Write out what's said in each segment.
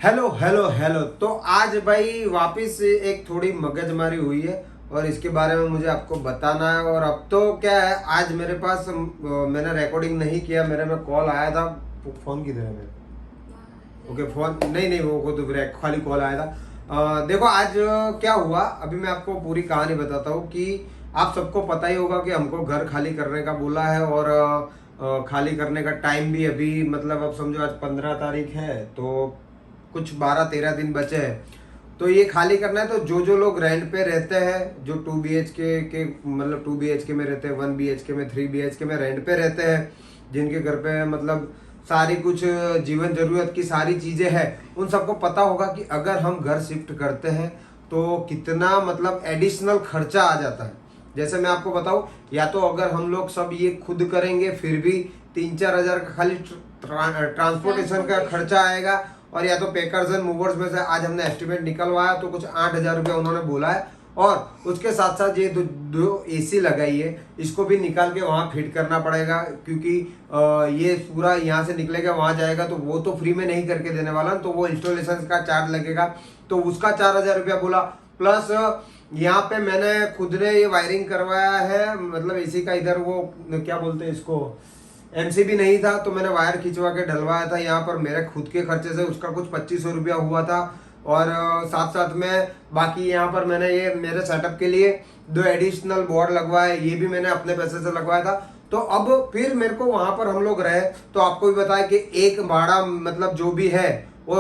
Hello hello hello. तो आज भाई वापस एक थोड़ी मगजमारी हुई है और इसके बारे में मुझे आपको बताना है। और अब तो क्या है, आज मेरे पास मैंने रिकॉर्डिंग नहीं किया, मेरे में कॉल आया था। फोन किधर है मेरा? ओके फोन नहीं नहीं, वो तो खाली कॉल आया था। देखो आज क्या हुआ, अभी मैं आपको पूरी कहानी बताता हूँ कि आप सबको पता ही होगा कि हमको घर खाली करने का बोला है। और खाली करने का टाइम भी अभी मतलब अब समझो आज 15 तारीख है, तो कुछ 12-13 दिन बचे हैं। तो ये खाली करना है। तो जो लोग रेंट पे रहते हैं, जो 2 BHK के मतलब 2 BHK में रहते हैं, 1 BHK में, 3 BHK में रेंट पे रहते हैं, जिनके घर पे मतलब सारी कुछ जीवन जरूरत की सारी चीजें हैं, उन सबको पता होगा कि अगर हम घर शिफ्ट करते हैं तो कितना मतलब एडिशनल खर्चा आ जाता है। जैसे मैं आपको बताऊं, या तो अगर हम लोग सब ये खुद करेंगे फिर भी 3-4 हज़ार का खाली ट्रांसपोर्टेशन का खर्चा आएगा। और या तो पैकर्स एंड मूवर्स में से आज हमने एस्टिमेट निकलवाया तो कुछ 8,000 रुपया उन्होंने बोला है। और उसके साथ साथ ये दो एसी लगाई है, इसको भी निकाल के वहाँ फिट करना पड़ेगा, क्योंकि ये पूरा यहाँ से निकलेगा वहाँ जाएगा, तो वो तो फ्री में नहीं करके देने वाला, तो वो इंस्टॉलेशन का चार्ज लगेगा, तो उसका 4,000 रुपया बोला। प्लस यहाँ पे मैंने खुद ने ये वायरिंग करवाया है, मतलब एसी का इधर वो क्या बोलते हैं इसको, एमसीबी नहीं था, तो मैंने वायर खिंचवा के डलवाया था यहाँ पर मेरे खुद के खर्चे से, उसका कुछ 2500 रुपया हुआ था। और साथ साथ में बाकी यहाँ पर मैंने ये मेरे सेटअप के लिए 2 एडिशनल बोर्ड लगवाए, ये भी मैंने अपने पैसे से लगवाया था। तो अब फिर मेरे को वहां पर हम लोग रहे, तो आपको भी बताया कि एक भाड़ा मतलब जो भी है वो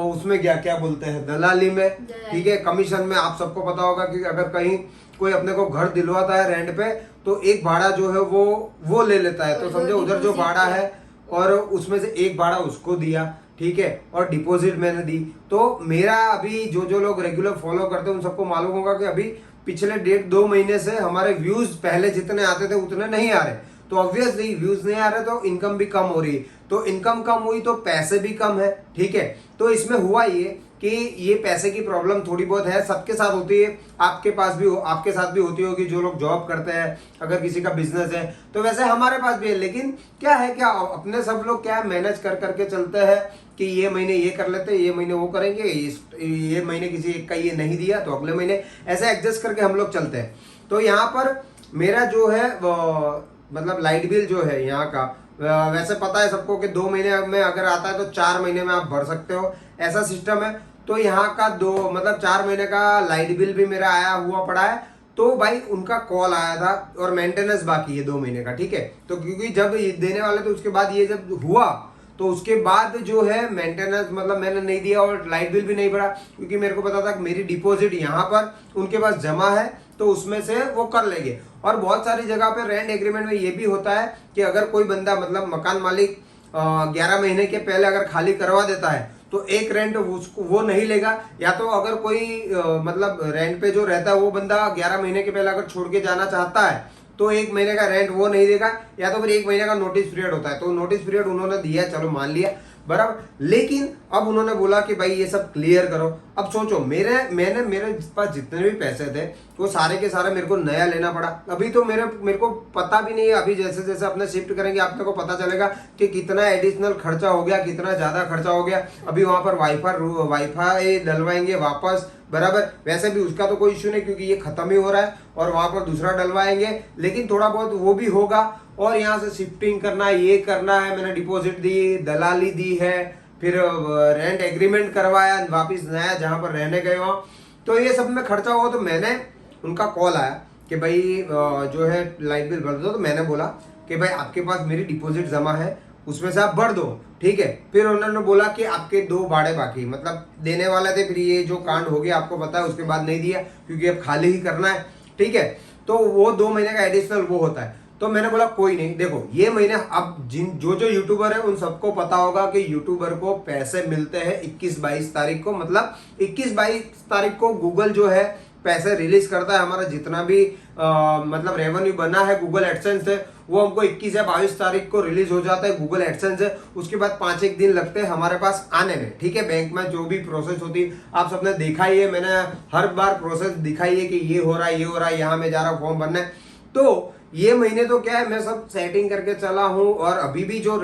उसमें क्या बोलते हैं, दलाली में, ठीक है, कमीशन में। आप सबको पता होगा कि अगर कहीं कोई अपने को घर दिलवाता है रेंट पे, तो एक भाड़ा जो है वो ले लेता है। तो समझो उधर जो भाड़ा है और उसमें से एक भाड़ा उसको दिया, ठीक है, और डिपॉजिट मैंने दी। तो मेरा अभी जो लोग रेगुलर फॉलो करते हैं उन सबको मालूम होगा कि अभी पिछले 1.5-2 महीने से हमारे व्यूज पहले जितने आते थे उतने नहीं आ रहे। तो ऑब्वियसली व्यूज नहीं आ रहे तो इनकम भी कम हो रही है, तो इनकम कम हुई तो पैसे भी कम है, ठीक है। तो इसमें हुआ ये कि ये पैसे की प्रॉब्लम थोड़ी बहुत है, सबके साथ होती है, आपके पास भी आपके साथ भी होती होगी, जो लोग जॉब करते हैं, अगर किसी का बिजनेस है, तो वैसे हमारे पास भी है। लेकिन क्या है, क्या अपने सब लोग क्या मैनेज कर करके चलते हैं कि ये महीने ये कर लेते हैं, ये महीने वो करेंगे, ये महीने किसी एक का ये नहीं दिया तो अगले महीने, ऐसे एडजस्ट करके हम लोग चलते हैं। तो यहाँ पर मेरा जो है मतलब लाइट बिल जो है यहाँ का, वैसे पता है सबको कि 2 महीने में अगर आता है तो 4 महीने में आप भर सकते हो, ऐसा सिस्टम है। तो यहाँ का 4 महीने का लाइट बिल भी मेरा आया हुआ पड़ा है। तो भाई उनका कॉल आया था और मेंटेनेंस बाकी है 2 महीने का, ठीक है। तो क्योंकि जब ये देने वाले तो उसके बाद ये जब हुआ तो उसके बाद जो है मेंटेनेंस मतलब मैंने नहीं दिया और लाइट बिल भी नहीं भरा, क्योंकि मेरे को पता था कि मेरी डिपॉजिट यहाँ पर उनके पास जमा है, तो उसमें से वो कर लेंगे। और बहुत सारी जगह पे रेंट एग्रीमेंट में ये भी होता है कि अगर कोई बंदा मतलब मकान मालिक 11 महीने के पहले अगर खाली करवा देता है तो एक रेंट उसको वो नहीं लेगा, या तो अगर कोई मतलब रेंट पे जो रहता है वो बंदा 11 महीने के पहले अगर छोड़ के जाना चाहता है तो 1 महीने का रेंट वो नहीं देगा, या तो फिर 1 महीने का नोटिस पीरियड होता है। तो नोटिस पीरियड उन्होंने दिया, चलो मान लिया बराबर। लेकिन अब उन्होंने बोला कि भाई ये सब क्लियर करो। अब सोचो मेरे पास जितने भी पैसे थे वो सारे के सारे मेरे को नया लेना पड़ा। अभी तो मेरे को पता भी नहीं है, अभी जैसे जैसे अपने शिफ्ट करेंगे आपको पता चलेगा कि कितना एडिशनल खर्चा हो गया, कितना ज्यादा खर्चा हो गया। अभी वहां पर वाईफाई डलवाएंगे वापस, बराबर। वैसे भी उसका तो कोई इश्यू नहीं क्योंकि ये खत्म ही हो रहा है, और वहां पर दूसरा डलवाएंगे, लेकिन थोड़ा बहुत वो भी होगा। और यहाँ से शिफ्टिंग करना, ये करना है, मैंने डिपॉजिट दी, दलाली दी है, फिर रेंट एग्रीमेंट करवाया वापिस नया जहां पर रहने गए वहां, तो ये सब में खर्चा हुआ। तो मैंने उनका कॉल आया कि भाई जो है लाइट बिल भर दो। तो मैंने बोला कि भाई आपके पास मेरी डिपॉजिट जमा है, उसमें से आप भर दो, ठीक है। फिर उन्होंने बोला कि आपके 2 भाड़े बाकी, मतलब देने वाले थे, फिर ये जो कांड हो गया आपको पता है, उसके बाद नहीं दिया क्योंकि अब खाली ही करना है, ठीक है। तो वो 2 महीने का एडिशनल वो होता है। तो मैंने बोला कोई नहीं, देखो ये महीने अब जो यूट्यूबर है उन सबको पता होगा कि यूट्यूबर को पैसे मिलते हैं 21-22 तारीख को, मतलब 21-22 तारीख को गूगल जो है पैसे रिलीज करता है। हमारा जितना भी मतलब रेवेन्यू बना है गूगल एडसेंस से, वो हमको 21 या 22 तारीख को रिलीज हो जाता है गूगल एडसेंस से। उसके बाद 5-1 दिन लगते हैं हमारे पास आने में, ठीक है। बैंक में जो भी प्रोसेस होती है आप सबने देखा ही है, मैंने हर बार प्रोसेस दिखाई है कि ये हो रहा है, ये हो रहा है, यहाँ में जा रहा फॉर्म भरना है। तो ये महीने तो क्या है, मैं सब सेटिंग करके चला हूँ, और अभी भी जो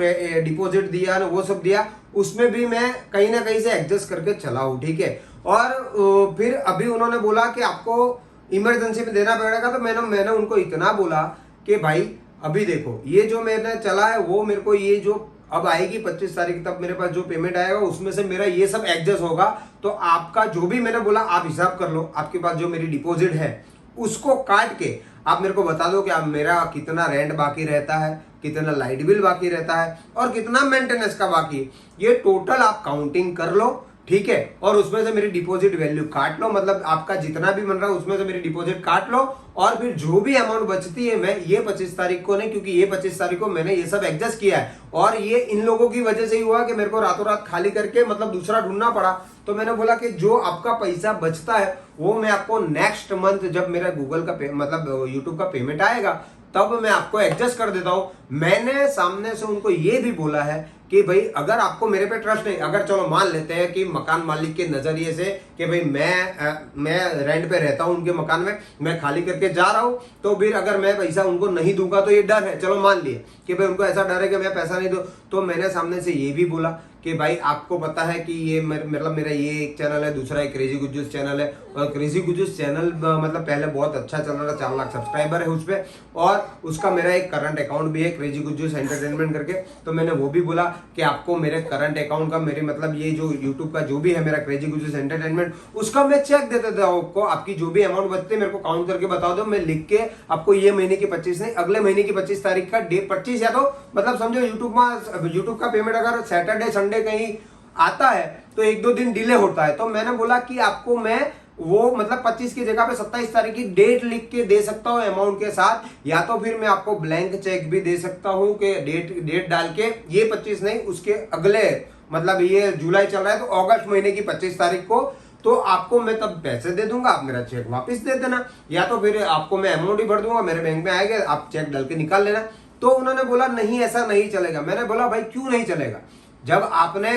डिपॉजिट दिया ना वो सब दिया, उसमें भी मैं कहीं ना कहीं से एडजस्ट करके चला हूँ, ठीक है। और फिर अभी उन्होंने बोला कि आपको इमरजेंसी में देना पड़ेगा, तो मैंने उनको इतना बोला कि भाई अभी देखो ये जो मैंने चला है वो मेरे को ये जो अब आएगी 25 तारीख तक मेरे पास जो पेमेंट आएगा उसमें से मेरा ये सब एडजस्ट होगा, तो आपका जो भी मैंने बोला आप हिसाब कर लो, आपके पास जो मेरी डिपॉजिट है उसको काट के आप मेरे को बता दो कि आप मेरा कितना रेंट बाकी रहता है, कितना लाइट बिल बाकी रहता है और कितना मेंटेनेंस का बाकी है, ये टोटल आप काउंटिंग कर लो, ठीक है। और उसमें से मेरी डिपॉजिट वैल्यू काट लो, मतलब आपका जितना भी बन रहा है उसमें से मेरी डिपॉजिट काट लो, और फिर जो भी अमाउंट बचती है मैं ये 25 तारीख को नहीं, क्योंकि ये 25 तारीख को मैंने ये सब एडजस्ट किया है और ये इन लोगों की वजह से ही हुआ कि मेरे को रातों रात खाली करके मतलब दूसरा ढूंढना पड़ा। तो मैंने बोला कि जो आपका पैसा बचता है वो मैं आपको नेक्स्ट मंथ जब मेरा गूगल का मतलब यूट्यूब का पेमेंट आएगा तब मैं आपको एडजस्ट कर देता हूं। मैंने सामने से उनको ये भी बोला है कि भाई अगर आपको मेरे पे ट्रस्ट नहीं, अगर चलो मान लेते हैं कि मकान मालिक के नजरिए से कि भाई मैं रेंट पे रहता हूं उनके मकान में, मैं खाली करके जा रहा हूं, तो फिर अगर मैं पैसा उनको नहीं दूंगा तो ये डर है, चलो मान लिए कि भाई उनको ऐसा डर है कि मैं पैसा नहीं दूं, तो मैंने सामने से ये भी बोला कि भाई आपको पता है कि ये मतलब मेरा ये एक चैनल है, दूसरा एक क्रेजी गुज्जूस चैनल है, और क्रेजी गुज्जूस चैनल मतलब पहले बहुत अच्छा चल रहा था, 4 लाख सब्सक्राइबर है उस पर, और उसका मेरा एक करंट अकाउंट भी है क्रेजी गुज्जूस एंटरटेनमेंट करके। तो मैंने वो भी बोला कि आपको मेरे करंट अकाउंट का मेरे मतलब ये जो यूट्यूब का जो भी है मेरा क्रेजी गुज्जूस एंटरटेनमेंट उसका मैं चेक दे देता हूँ आपको, आपकी जो भी अमाउंट बचते मेरे को काउंट करके बता दो, मैं लिख के आपको ये महीने की 25 नहीं अगले महीने की 25 तारीख का डे 25 या तो मतलब समझो यूट्यूब का पेमेंट अगर सैटरडे संडे कहीं आता है तो 1-2 दिन डिले होता है, तो मैंने बोला कि आपको मैं वो मतलब 25 की जगह पे 27 तारीख की डेट लिख के दे सकता हूँ अमाउंट के साथ, या तो फिर मैं आपको ब्लैंक चेक भी दे सकता हूँ कि डेट डाल के ये 25 नहीं उसके अगले मतलब ये जुलाई चल रहा है तो अगस्त महीने की 25 तारीख को, तो आपको मैं तब पैसे दे दूंगा, आप मेरा चेक वापस दे देना, या तो फिर आपको मैं अमाउंट ही भर दूंगा, मेरे बैंक में आएगा आप चेक डाल के निकाल लेना। तो उन्होंने बोला नहीं ऐसा नहीं चलेगा। मैंने बोला भाई क्यों नहीं चलेगा, जब आपने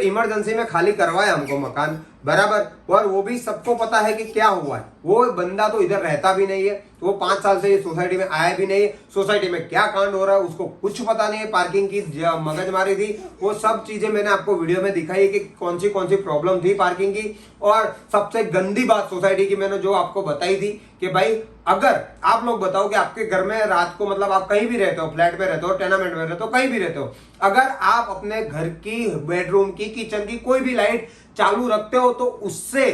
इमरजेंसी में खाली करवाया हमको मकान बराबर, और वो भी सबको पता है कि क्या हुआ है, वो बंदा तो इधर रहता भी नहीं है, वो 5 साल से ये सोसाइटी में आया भी नहीं है, सोसाइटी में क्या कांड हो रहा है उसको कुछ पता नहीं है, पार्किंग की मगजमारी थी, वो सब चीजें मैंने आपको वीडियो में दिखाई है कि कौन सी प्रॉब्लम थी पार्किंग की। और सबसे गंदी बात सोसाइटी की मैंने जो आपको बताई थी कि भाई अगर आप लोग बताओ कि आपके घर में रात को मतलब आप कहीं भी रहते हो, फ्लैट पे रहते हो, टेनामेंट में रहते हो, कहीं भी रहते हो, अगर आप अपने घर की बेडरूम की किचन की कोई भी लाइट चालू रखते हो तो उससे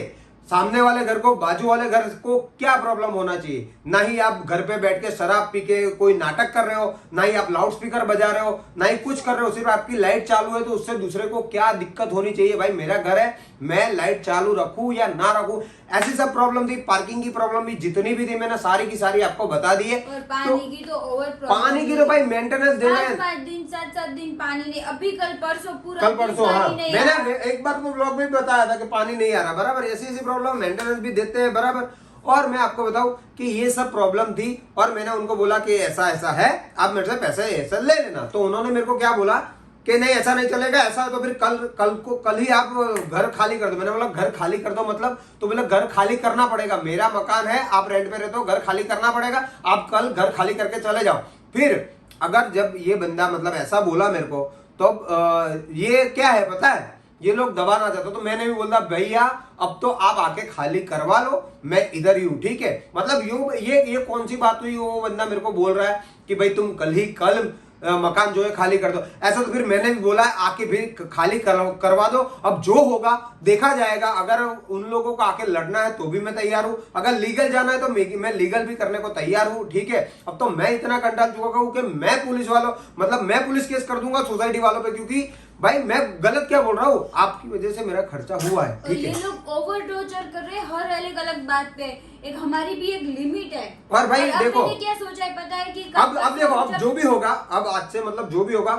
सामने वाले घर को बाजू वाले घर को क्या प्रॉब्लम होना चाहिए। ना ही आप घर पे बैठ के शराब पी के कोई नाटक कर रहे हो, ना ही आप लाउड स्पीकर बजा रहे हो, ना ही कुछ कर रहे हो, सिर्फ आपकी लाइट चालू है तो उससे दूसरे को क्या दिक्कत होनी चाहिए। भाई मेरा घर है, मैं लाइट चालू रखूं या ना रखूं, ऐसी सब प्रॉब्लम थी। पार्किंग की प्रॉब्लम भी जितनी भी थी मैंने सारी की सारी आपको बता दी है। और पानी की तो ओवर पानी की तो भाई मेंटेनेंस देना है, 5 दिन 7 दिन पानी नहीं, अभी कल परसों हाँ मैंने एक बार तो ब्लॉग में बताया था कि पानी नहीं आ रहा बराबर, ऐसी प्रॉब्लम मेंटेनेंस भी देते हैं बराबर। और मैं आपको बताऊं कि ये सब प्रॉब्लम थी और मैंने उनको बोला कि ऐसा ऐसा है, आप मेरे से पैसे ऐसा ले लेना। तो उन्होंने मेरे को क्या बोला कि नहीं ऐसा नहीं चलेगा, ऐसा है तो फिर कल ही आप घर खाली कर दो। मैंने बोला घर खाली कर दो मतलब, तो बोला घर खाली करना पड़ेगा, मेरा मकान है, आप रेंट पे रहते हो, घर खाली करना पड़ेगा, आप कल घर खाली करके चले जाओ। फिर अगर जब ये बंदा मतलब ऐसा बोला मेरे को, तो ये क्या है पता है, ये लोग दबाना चाहते, तो मैंने भी बोला भैया अब तो आप आके खाली करवा लो, मैं इधर ही हूं, ठीक है। मतलब ये कौन सी बात हुई, वो बंदा मेरे को बोल रहा है कि भाई तुम कल मकान जो है खाली कर दो। ऐसा तो फिर मैंने भी बोला है आके फिर खाली करवा दो, अब जो होगा देखा जाएगा। अगर उन लोगों को आके लड़ना है तो भी मैं तैयार हूं, अगर लीगल जाना है तो मैं लीगल भी करने को तैयार हूं, ठीक है। अब तो मैं इतना कंटाल चुका हूं कि मैं पुलिस केस कर दूंगा सोसाइटी वालों पे, क्योंकि भाई मैं गलत क्या बोल रहा हूँ, आपकी वजह से मेरा खर्चा हुआ है, ठीक है। ये लोग ओवर टॉर्चर कर रहे हैं हर अलग बात पे, एक हमारी भी एक लिमिट है। और भाई देखो क्या सोचा है पता है कि अब देखो अब जो भी होगा, अब आज से मतलब जो भी होगा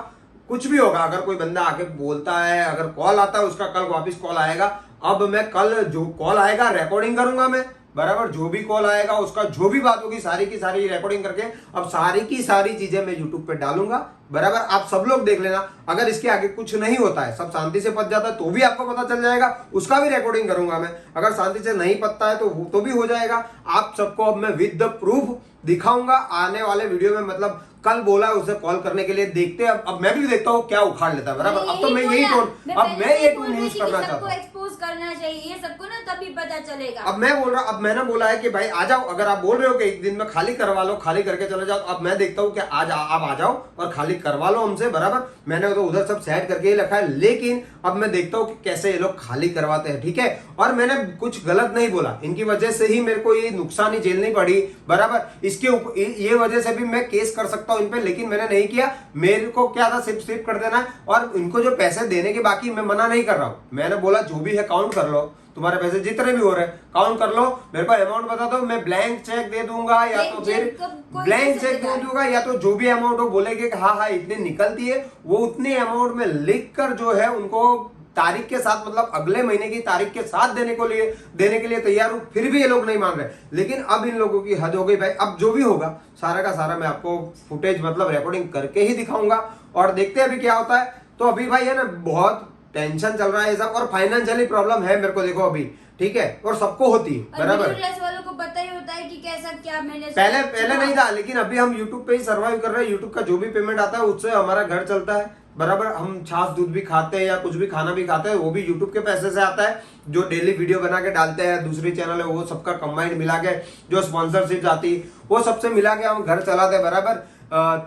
कुछ भी होगा, अगर कोई बंदा आके बोलता है, अगर कॉल आता है उसका कल वापस कॉल आएगा, अब मैं कल जो कॉल आएगा रिकॉर्डिंग करूंगा मैं, बराबर। जो भी कॉल आएगा उसका जो भी बात होगी सारी की सारी रिकॉर्डिंग करके अब सारी की सारी चीजें मैं यूट्यूब पे डालूंगा, बराबर। आप सब लोग देख लेना। अगर इसके आगे कुछ नहीं होता है, सब शांति से पच जाता है तो भी आपको पता चल जाएगा, उसका भी रिकॉर्डिंग करूंगा मैं। अगर शांति से नहीं पता है तो भी हो जाएगा। आप सबको अब मैं विद द प्रूफ दिखाऊंगा आने वाले वीडियो में। मतलब कल बोला है उसे कॉल करने के लिए, देखते हैं अब मैं भी देखता हूँ क्या उखाड़ लेता है, बराबर। अब तो मैं यही टोन अब मैं ये टोन यूज करना चाहता हूँ। एक्सपोज करना चाहिए सबको ना, तभी पता चलेगा। अब मैं बोल रहा, अब मैंने बोला है कि भाई आ जाओ। अगर आप बोल रहे हो कि एक दिन में खाली करवा लो, खाली करके चले जाओ, अब मैं देखता हूँ कि आज आप आ जाओ और खाली करवा लो हमसे, बराबर। मैंने तो उधर सब सेट करके ही रखा है, लेकिन अब मैं देखता हूँ कि कैसे ये लोग खाली करवाते हैं, ठीक है। और मैंने कुछ गलत नहीं बोला, इनकी वजह से ही मेरे को ये नुकसानी झेलनी पड़ी, बराबर। इसके ऊपर ये वजह से भी मैं केस कर सकता हूँ इन पे, लेकिन मैंने नहीं किया। मेरे को क्या था, सिर्फ कर देना है। और इनको जो पैसे देने के बाकी, मैं मना नहीं कर रहा हूँ। मैंने बोला जो भी है काउंट कर लो, तुम्हारे पैसे जितने भी हो रहे हैं काउंट कर लो, मेरे को अमाउंट बता दो, मैं ब्लैंक चेक दे दूंगा, या तो फिर ब्लैंक चेक दे दूंगा, या तो जो भी अमाउंट हो बोलेगे कि हाँ इतनी निकलती है, वो उतने अमाउंट में लिख कर जो है उनको तारीख के साथ, मतलब अगले महीने की तारीख के साथ देने के लिए तैयार हूं। फिर भी ये लोग नहीं मान रहे। लेकिन अब इन लोगों की हद हो गई भाई। अब जो भी होगा सारा का सारा मैं आपको फुटेज मतलब रिकॉर्डिंग करके ही दिखाऊंगा, और देखते हैं अभी क्या होता है। तो अभी भाई है ना बहुत टेंशन चल रहा है सब, और फाइनेंशियली प्रॉब्लम है मेरे को, देखो अभी, ठीक है। और सबको होती है, बराबर। मिडिल क्लास वालों को पता ही होता है कि कैसा क्या मैंने पहले नहीं था, लेकिन अभी हम यूट्यूब पे ही सर्वाइव कर रहे हैं। यूट्यूब का जो भी पेमेंट आता है उससे हमारा घर चलता है, बराबर। हम छाछ दूध भी खाते हैं या कुछ भी खाना भी खाते हैं, वो भी यूट्यूब के पैसे से आता है। जो डेली वीडियो बना के डालते हैं दूसरी चैनल है, वो सबका कंबाइंड मिला के जो स्पॉन्सरशिप आती है वो सबसे मिला के हम घर चलाते हैं, बराबर।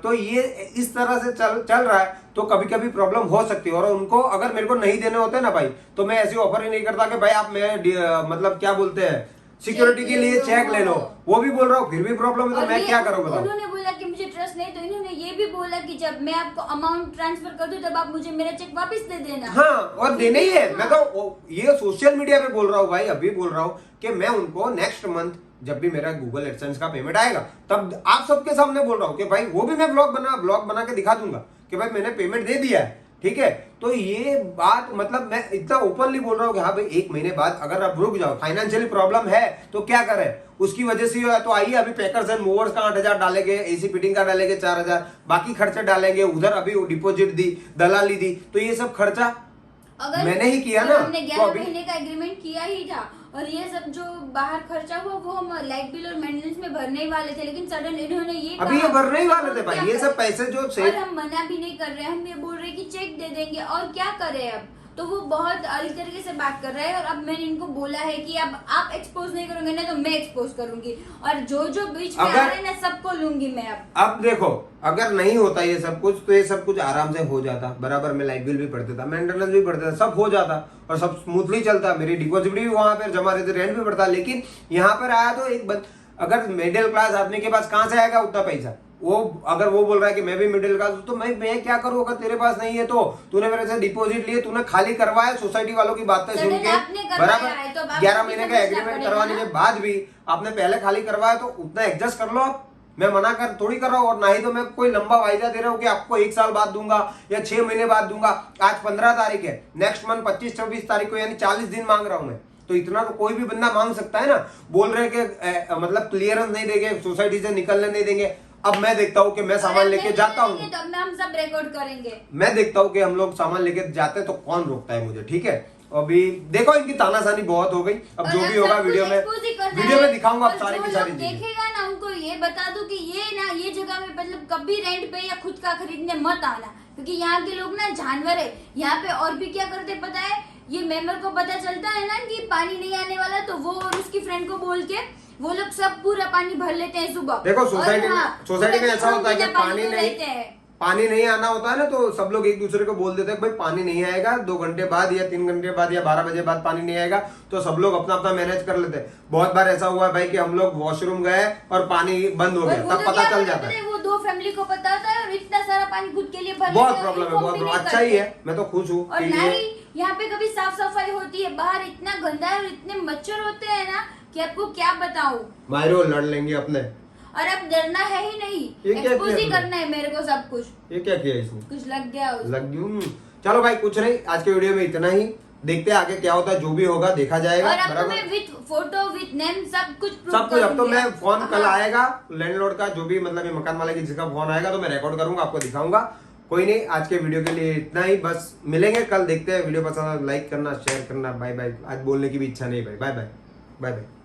तो ये इस तरह से चल रहा है। तो कभी कभी प्रॉब्लम हो सकती है, और उनको अगर मेरे को नहीं देने होते ना भाई, तो मैं ऐसी ऑफर ही नहीं करता कि भाई आप मेरे मतलब क्या बोलते हैं सिक्योरिटी के लिए चेक ले लो। वो भी बोल रहा हूँ, फिर भी प्रॉब्लम है तो मैं क्या करूँ बताओ। उन्होंने बोला कि मुझे ट्रस्ट नहीं, तो इन्होंने ये भी बोला कि जब मैं आपको अमाउंट ट्रांसफर कर दूं तब आप मुझे मेरा चेक वापस दे देना। हाँ, और देने ही है। मैं तो ये सोशल मीडिया पे बोल रहा हूँ भाई, अभी बोल रहा हूँ कि मैं उनको नेक्स्ट मंथ जब भी मेरा गूगल एडसेंस का पेमेंट आएगा तब आप सबके सामने बोल रहा हूँ कि भाई वो भी मैं ब्लॉग बना के दिखा दूंगा कि भाई मैंने पेमेंट दे दिया है, ठीक है। तो ये बात मतलब मैं इतना ओपनली बोल रहा हूँ कि हाँ भाई 1 महीने बाद अगर आप रुक जाओ, फाइनेंशियली प्रॉब्लम है तो क्या करें, उसकी वजह से तो आइए अभी पैकर्स एंड मूवर्स का 8,000 डालेंगे, एसी फिटिंग का डालेंगे 4,000, बाकी खर्चे डालेंगे, उधर अभी डिपॉजिट दी, दलाली दी, तो ये सब खर्चा मैंने ही किया ना। हमने 11 महीने का एग्रीमेंट किया ही था, और ये सब जो बाहर खर्चा हुआ वो हम लाइट बिल और मेंटेनेंस में भरने ही वाले थे, लेकिन सडन इन्होंने ये अभी ये भरने ही वाले थे भाई, ये सब पैसे जो और हम मना भी नहीं कर रहे, हम ये बोल रहे कि चेक दे देंगे और क्या करें अब। तो वो बहुत अलग तरीके से बात कर रहे हैं, और अब मैंने इनको बोला है कि अब आप एक्सपोज नहीं करोगे ना तो मैं एक्सपोज करूंगी, और जो जो बीच में आ रहे हैं ना सबको लूंगी मैं। अब देखो अगर नहीं होता ये सब कुछ तो ये सब कुछ आराम से हो जाता, बराबर। मैं लाइट बिल भी भरता था, मेंटेनेंस भी भरता था, सब हो जाता और सब स्मूथली चलता। मेरी डिपॉजिट भी वहां पर जमा रहती, रेंट भी भरता। लेकिन यहाँ पर आया तो अगर मिडिल क्लास आदमी के पास कहां से आएगा उतना पैसा। वो अगर वो बोल रहा है कि मैं भी मिडिल क्लास तो मैं क्या करूं, अगर तेरे पास नहीं है तो तूने मेरे से डिपॉजिट लिए, तूने खाली करवाया सोसाइटी वालों की बातें सुन के, बराबर। 11 महीने का एग्रीमेंट करवाने के बाद भी आपने पहले खाली करवाया तो उतना एडजस्ट कर लो आप। मैं मना कर थोड़ी कर रहा हूँ, और ना ही तो मैं कोई लंबा वायदा दे रहा हूँ कि आपको 1 साल बाद दूंगा या 6 महीने बाद दूंगा। आज 15 तारीख है, नेक्स्ट मंथ 25-26 तारीख को यानी 40 दिन मांग रहा हूं मैं। तो इतना तो कोई भी बंदा मांग सकता है ना। बोल रहे कि मतलब क्लियरेंस नहीं देंगे, सोसाइटी से निकलने नहीं देंगे। अब मैं देखता हूँ कि मैं सामान लेके जाता हूँ, तो हम सब रिकॉर्ड करेंगे। मैं देखता हूँ कि हम लोग सामान लेके जाते तो कौन रोकता है मुझे, ठीक है। अभी देखो इनकी तानाशानी बहुत हो गई। अब जो भी होगा वीडियो में दिखाऊंगा आप सारी की सारी चीजें। देखेगा ना उनको ये बता दो कि ये जगह में मतलब कभी रेंट पे या खुद का खरीदने मत आना, क्योंकि यहाँ के लोग ना जानवर है। यहाँ पे और भी क्या करते पता है, ये मेंबर को पता चलता है ना कि पानी नहीं आने वाला, तो वो और उसकी फ्रेंड को बोल के वो लोग सब पूरा पानी भर लेते हैं सुबह। देखो सोसाइटी में ऐसा होता है कि पानी नहीं आना होता है ना, तो सब लोग एक दूसरे को बोल देते हैं भाई पानी नहीं आएगा, 2 घंटे बाद या 3 घंटे बाद या 12 बजे बाद पानी नहीं आएगा, तो सब लोग अपना अपना मैनेज कर लेते हैं। बहुत बार ऐसा हुआ है भाई कि हम लोग वॉशरूम गए और पानी बंद हो गया, तब पता चल जाता है। वो 2 फैमिली को पता होता है, और इतना सारा पानी खुद के लिए भर बहुत प्रॉब्लम है, बहुत अच्छा ही है, मैं तो खुश हूँ। और नहीं यहाँ पे कभी साफ सफाई होती है, बाहर इतना गंदा है और इतने मच्छर होते हैं ना कि आपको क्या बताऊं। मारो लड़ लेंगे अपने, और अब डरना है ही नहीं, एक्सपोज ही करना है मेरे को सब कुछ। ये क्या किया इसने, कुछ लग गया लग गया। चलो भाई कुछ नहीं, आज के वीडियो में इतना ही। देखते हैं आगे क्या होता है, जो भी होगा देखा जाएगा। और अब तो बराबर, मैं विथ फोटो विथ नेम सब कुछ proof सब कुछ। अब तो करूंगी। मैं फोन कल हाँ। आएगा लैंडलॉर्ड का, जो भी मतलब ये मकान मालिक की जिसका फोन आएगा तो मैं रिकॉर्ड करूंगा, आपको दिखाऊंगा। कोई नहीं, आज के वीडियो के लिए इतना ही, बस मिलेंगे कल, देखते हैं। वीडियो पसंद आए लाइक करना, शेयर करना। Bye bye. आज बोलने की भी इच्छा नहीं भाई। Bye bye, bye bye.